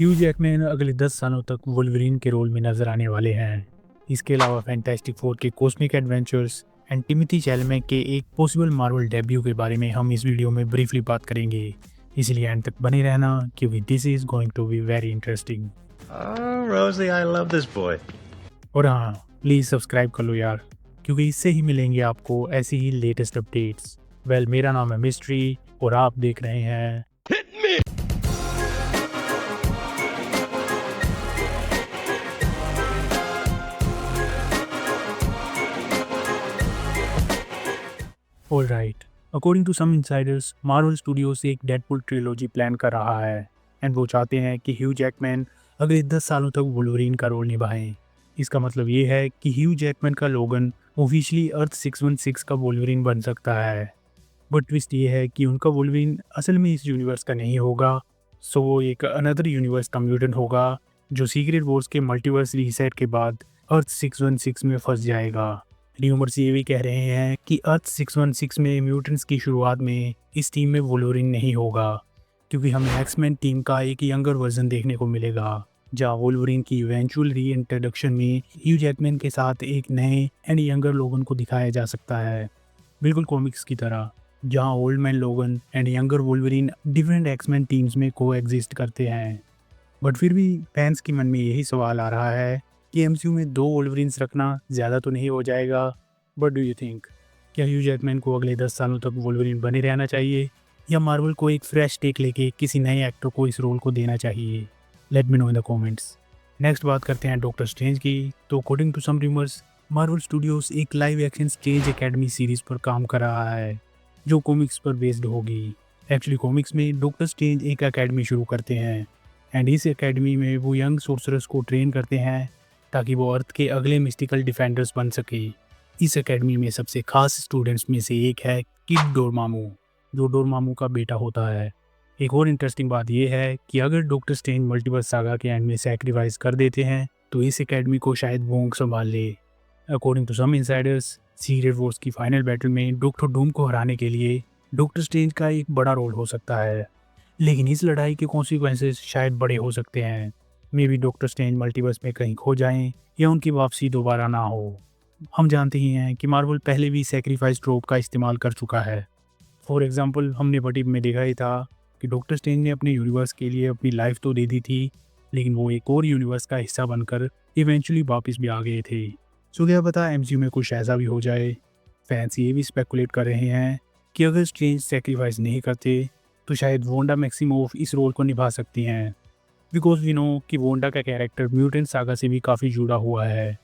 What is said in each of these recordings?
Hugh Jackman अगले 10 सालों तक वुल्वरीन के रोल में नजर आने वाले हैं। इसके अलावा फैंटास्टिक फोर के कॉस्मिक एडवेंचर्स एंड टिमोथी चैलमेट के एक पॉसिबल मार्वल डेब्यू के बारे में हम इस वीडियो में ब्रीफली बात करेंगे, इसलिए एंड तक बने रहना क्योंकि this is going to be very interesting. Rosie, I love this boy. और हाँ, प्लीज़ सब्सक्राइब कर लो यार, क्योंकि इससे ही मिलेंगे आपको ऐसी ही लेटेस्ट अपडेट्स। मेरा नाम है मिस्ट्री और आप देख रहे हैं all right. According to some insiders, Marvel Studios एक डेडपुल ट्रिलॉजी प्लान कर रहा है एंड वो चाहते हैं कि ह्यू जैकमैन अगले 10 सालों तक वुल्वरीन का रोल निभाएं। इसका मतलब ये है कि ह्यू जैकमैन का लोगन ऑफिशियली अर्थ 616 का वुल्वरीन बन सकता है। बट ट्विस्ट ये है कि उनका वुल्वरीन असल में इस यूनिवर्स का नहीं होगा, सो वो एक अनदर यूनिवर्स का म्यूटेंट होगा जो सीक्रेट वॉर्स के मल्टीवर्स रीसेट के बाद अर्थ 616 में फंस जाएगा। र्यूमर्स ये भी कह रहे हैं कि अर्थ 616 में म्यूटेंट्स की शुरुआत में इस टीम में वुल्वरीन नहीं होगा, क्योंकि हमें एक्समैन टीम का एक यंगर वर्जन देखने को मिलेगा जहाँ वुल्वरीन की इवेंचुअल री इंट्रोडक्शन में ह्यू जैकमैन के साथ एक नए एंड यंगर लोगन को दिखाया जा सकता है, बिल्कुल कॉमिक्स की तरह, जहाँ Old Man Logan and younger Wolverine different X-Men teams में को एग्जिस्ट करते हैं। बट फिर भी फैंस के मन में यही सवाल आ रहा है कि एमसीयू में 2 वुल्वरीन्स रखना ज़्यादा तो नहीं हो जाएगा? बट डू यू थिंक, क्या ह्यू जैकमैन को अगले 10 सालों तक वुल्वरीन बने रहना चाहिए या मार्वल को एक फ्रेश टेक लेके किसी नए एक्टर को इस रोल को देना चाहिए? Let me know in the comments. Next बात करते हैं डॉक्टर स्ट्रेंज की। तो according to some rumours, Marvel Studios एक live action Strange Academy series पर काम कर रहा है जो कॉमिक्स पर बेस्ड होगी। एक्चुअली कॉमिक्स में डॉक्टर स्ट्रेंज एक एकेडमी शुरू करते हैं एंड इस एकेडमी में वो यंग सोर्सरर्स को ट्रेन करते हैं ताकि वो अर्थ के अगले मिस्टिकल डिफेंडर्स बन सके। इस एकेडमी में सबसे खास स्टूडेंट्स में से एक है किड डोरमामू, जो डोरमामू का बेटा होता है। एक और इंटरेस्टिंग बात यह है कि अगर डॉक्टर स्ट्रेंज मल्टीवर्स सागा के एंड में सैक्रिफाइस कर देते हैं तो इस एकेडमी को शायद वोंग संभाल ले। According to some insiders, Secret Wars की फाइनल बैटल में डॉक्टर डूम को हराने के लिए डॉक्टर स्ट्रेंज का एक बड़ा रोल हो सकता है, लेकिन इस लड़ाई के कॉन्सिक्वेंसेस शायद बड़े हो सकते हैं। May be doctor strange multiverse में कहीं खो जाएं या उनकी वापसी दोबारा ना हो। हम जानते ही हैं कि मार्वल पहले भी सैक्रिफाइस ट्रोप का इस्तेमाल कर चुका है। फॉर एग्जांपल, हमने वट में देखा ही था कि डॉक्टर स्ट्रेंज ने अपने यूनिवर्स के लिए अपनी लाइफ तो दे दी थी, लेकिन वो एक और यूनिवर्स का हिस्सा बनकर इवेंचुअली वापस भी आ गए थे। सो क्या पता एमसीयू में कुछ ऐसा भी हो जाए। फैंस ये भी स्पेकुलेट कर रहे हैं कि अगर स्ट्रेंज सैक्रिफाइस नहीं करते तो शायद वोंडा मैक्सिमोव इस रोल को निभा सकती हैं, बिकॉज वी नो कि वोंडा का कैरेक्टर म्यूटेंट सागा से भी काफ़ी जुड़ा हुआ है।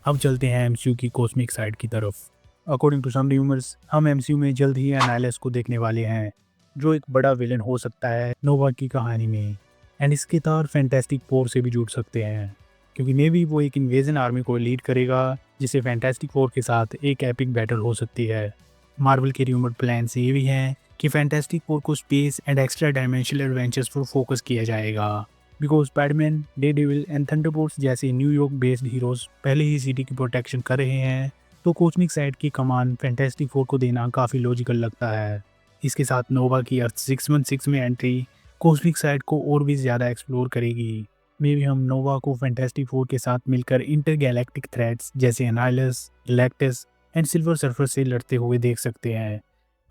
अब चलते हैं एमसीयू की कॉस्मिक साइड की तरफ। अकॉर्डिंग टू सम रूमर्स, हम एमसीयू में जल्द ही एनालिस को देखने वाले हैं, जो एक बड़ा विलन हो सकता है नोवा की कहानी में, एंड इसके तार फैंटास्टिक फोर से भी जुड़ सकते हैं, क्योंकि मे बी वो एक इन्वेजन आर्मी को लीड करेगा जिसे फैंटास्टिक फोर के साथ एक एपिक बैटल हो सकती है। मार्वल के रूमर प्लान से ये भी हैं कि फैंटास्टिक फोर को space and extra dimensional adventures पर फोकस किया जाएगा, because Spiderman, Daredevil and Thunderbolts जैसे न्यूयॉर्क बेस्ड हीरोज पहले ही सिटी की प्रोटेक्शन कर रहे हैं, तो कॉस्मिक साइड की कमान फैंटास्टिक फोर को देना काफ़ी लॉजिकल लगता है। इसके साथ नोवा की अर्थ 616 में एंट्री कॉस्मिक साइड को और भी ज़्यादा एक्सप्लोर करेगी। मे बी हम नोवा को फैंटास्टिक फोर के साथ मिलकर इंटरगैलेक्टिक थ्रेट्स जैसे एनाइलस, गैलेक्टस एंड सिल्वर सर्फर से लड़ते हुए देख सकते हैं।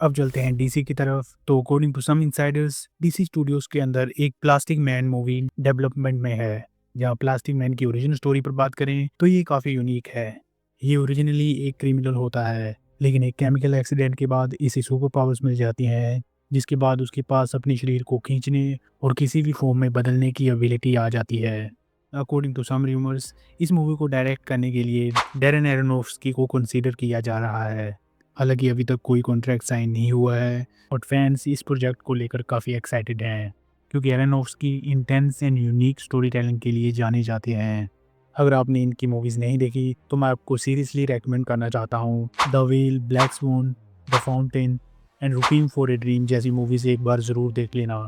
अब चलते हैं डीसी की तरफ। तो according to some insiders, DC Studios के अंदर एक प्लास्टिक मैन मूवी डेवलपमेंट में है। जहाँ प्लास्टिक मैन की ओरिजिनल स्टोरी पर बात करें तो ये काफ़ी यूनिक है। ये ओरिजिनली एक क्रिमिनल होता है, लेकिन एक केमिकल एक्सीडेंट के बाद इसे सुपर पावर्स मिल जाती हैं, जिसके बाद उसके पास अपने शरीर को खींचने और किसी भी फॉर्म में बदलने की एबिलिटी आ जाती है। अकॉर्डिंग टू सम रूमर्स, इस मूवी को डायरेक्ट करने के लिए डैरेन एरोनोफ्स्की को कंसीडर किया जा रहा है। हालांकि अभी तक कोई कॉन्ट्रैक्ट साइन नहीं हुआ है, और फैंस इस प्रोजेक्ट को लेकर काफ़ी एक्साइटेड हैं, क्योंकि Aronofsky intense and unique storytelling के लिए जाने जाते हैं। अगर आपने इनकी मूवीज़ नहीं देखी तो मैं आपको सीरियसली रेकमेंड करना चाहता हूँ। The Whale, Black Swan, The Fountain and Requiem for a Dream जैसी मूवीज़ एक बार ज़रूर देख लेना।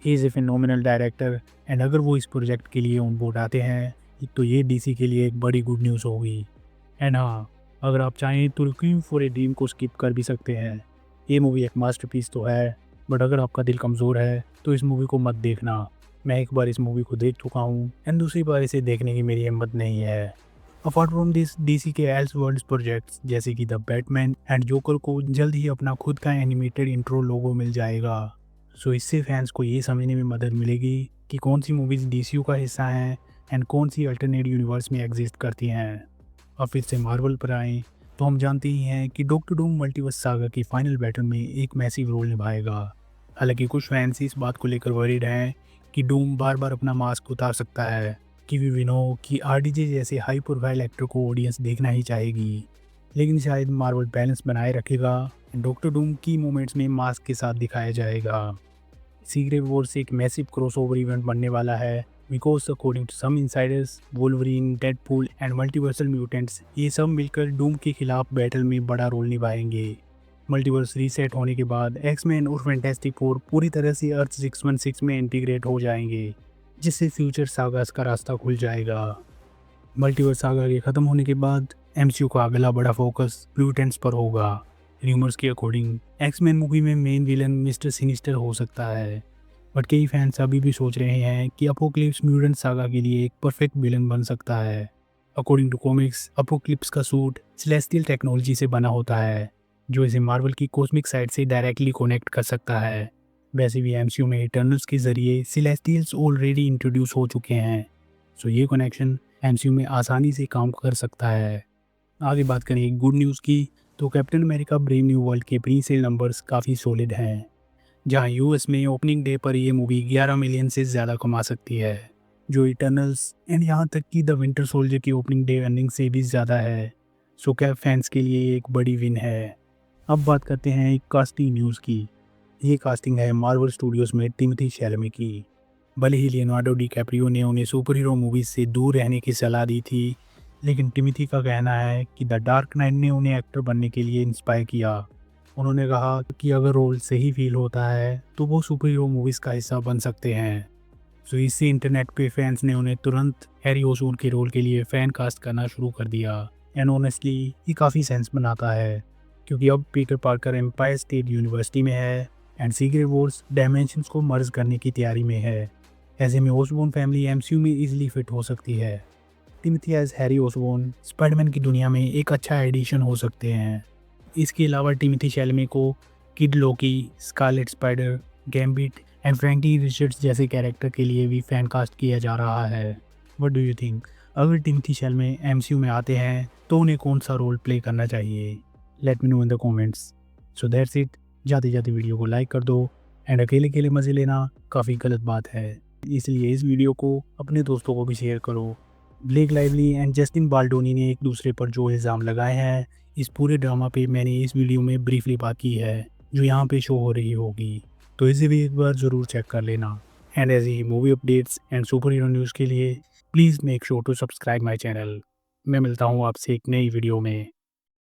He is a phenomenal director, and अगर वो इस प्रोजेक्ट के लिए ऑन बोर्ड आते हैं तो ये डीसी के लिए एक बड़ी गुड न्यूज़ होगी। एंड हाँ, अगर आप चाहें तो रुकीम फॉर ए ड्रीम को स्किप कर भी सकते हैं। ये मूवी एक मास्टरपीस तो है, बट अगर आपका दिल कमज़ोर है तो इस मूवी को मत देखना। मैं एक बार इस मूवी को देख चुका हूँ एंड दूसरी बार इसे देखने की मेरी हिम्मत नहीं है। अपार्ट फ्रॉम दिस, डीसी के एल्सवर्ल्ड्स प्रोजेक्ट्स जैसे कि द बैटमैन एंड जोकर को जल्द ही अपना खुद का एनिमेटेड इंट्रो लोगो मिल जाएगा। सो इससे फैंस को ये समझने में मदद मिलेगी कि कौन सी मूवीज़ डीसीयू का हिस्सा हैं एंड कौन सी अल्टरनेट यूनिवर्स में एग्जिस्ट करती हैं। अब फिर से मार्वल पर आएँ तो हम जानते ही हैं कि डॉक्टर डूम मल्टीवर्स सागा की फाइनल बैटल में एक मैसिव रोल निभाएगा। हालांकि कुछ फैंस इस बात को लेकर वरीड हैं कि डूम बार बार अपना मास्क उतार सकता है, कि वी नो कि आरडीजे जैसे हाई प्रोफाइल एक्टर को ऑडियंस देखना ही चाहेगी। लेकिन शायद मार्वल बैलेंस बनाए रखेगा। डॉक्टर डूम की मोमेंट्स में मास्क के साथ दिखाया जाएगा। सीक्रेट वॉर्स एक मैसिव क्रॉसओवर इवेंट बनने वाला है because according to some insiders Wolverine, Deadpool and multiversal mutants ये सब मिलकर डूम के खिलाफ बैटल में बड़ा रोल निभाएंगे। मल्टीवर्स रीसेट होने के बाद एक्समैन और फैंटास्टिक फोर पूरी तरह से अर्थ 616 में इंटीग्रेट हो जाएंगे, जिससे फ्यूचर सागास का रास्ता खुल जाएगा। मल्टीवर्स सागा के ख़त्म होने के बाद एमसीयू का अगला बड़ा फोकस म्यूटेंट्स पर होगा। र्यूमर्स के अकॉर्डिंग एक्समैन मूवी में मेन विलन मिस्टर सिनिस्टर हो सकता है, बट कई फैंस अभी भी सोच रहे हैं कि अपोक्लिप्स म्यूटेंट सागा के लिए एक परफेक्ट विलन बन सकता है। अकॉर्डिंग टू कॉमिक्स अपोक्लिप्स का सूट सेलेस्टियल टेक्नोलॉजी से बना होता है, जो इसे मार्वल की कॉस्मिक साइड से डायरेक्टली कनेक्ट कर सकता है। वैसे भी एमसीयू में इटर्नल्स के जरिए सेलेस्टियल्स ऑलरेडी इंट्रोड्यूस हो चुके हैं, सो ये कनेक्शन एमसीयू में आसानी से काम कर सकता है। आगे बात करें गुड न्यूज़ की, तो captain America brave new world के प्री सेल नंबर्स काफ़ी सॉलिड हैं, जहां यूएस में ओपनिंग डे पर ये मूवी 11 मिलियन से ज़्यादा कमा सकती है, जो इटर्नल्स एंड यहाँ तक कि द विंटर सोल्जर की ओपनिंग डे अर्निंग से भी ज़्यादा है। सो कैप फैंस के लिए एक बड़ी विन है। अब बात करते हैं एक कास्टिंग न्यूज़ की। ये कास्टिंग है मार्वल स्टूडियोज़ में टिमोथी शैलमे की। भले ही लियोनार्डो डिकैप्रियो ने उन्हें सुपर हीरो मूवीज़ से दूर रहने की सलाह दी थी, लेकिन टिमोथी का कहना है कि द डार्क नाइट ने उन्हें एक्टर बनने के लिए इंस्पायर किया। उन्होंने कहा कि अगर रोल सही फील होता है तो वो सुपर हीरो मूवीज़ का हिस्सा बन सकते हैं। सो इससे इंटरनेट पे फैंस ने उन्हें तुरंत हैरी ओसबोर्न के रोल के लिए फ़ैन कास्ट करना शुरू कर दिया। एंड ऑनेस्टली ये काफ़ी सेंस बनाता है, क्योंकि अब Peter Parker Empire State University में है एंड सीक्रेट वॉर्स डायमेंशंस को मर्ज करने की तैयारी में है। ऐसे में ओसबोर्न फैमिली एमसीयू में इजीली फिट हो सकती है। Timothy as Harry Osborn Spider-Man की दुनिया में एक अच्छा एडिशन हो सकते हैं। इसके अलावा टिमोथी शैलमे को Kid Loki, Scarlet Spider, Gambit and Frankie Richards जैसे कैरेक्टर के लिए भी फैन कास्ट किया जा रहा है। What do you think? अगर टिमोथी शैलमे एमसीयू में आते हैं तो उन्हें कौन सा रोल प्ले करना चाहिए? Let me know in the comments. So that's it. जाते जाते वीडियो को लाइक कर दो एंड अकेले अकेले मज़े लेना काफ़ी गलत बात है, इसलिए इस वीडियो को अपने दोस्तों को भी शेयर करो। Blake Lively and Justin Baldoni ने एक दूसरे पर जो इल्ज़ाम लगाए हैं, इस पूरे ड्रामा पे मैंने इस वीडियो में ब्रीफली बात की है, जो यहाँ पे शो हो रही होगी, तो इसे भी एक बार ज़रूर चेक कर लेना। एंड ऐसे ही movie updates and superhero news के लिए please make sure to subscribe my channel. मैं मिलता हूँ आपसे एक नई वीडियो में।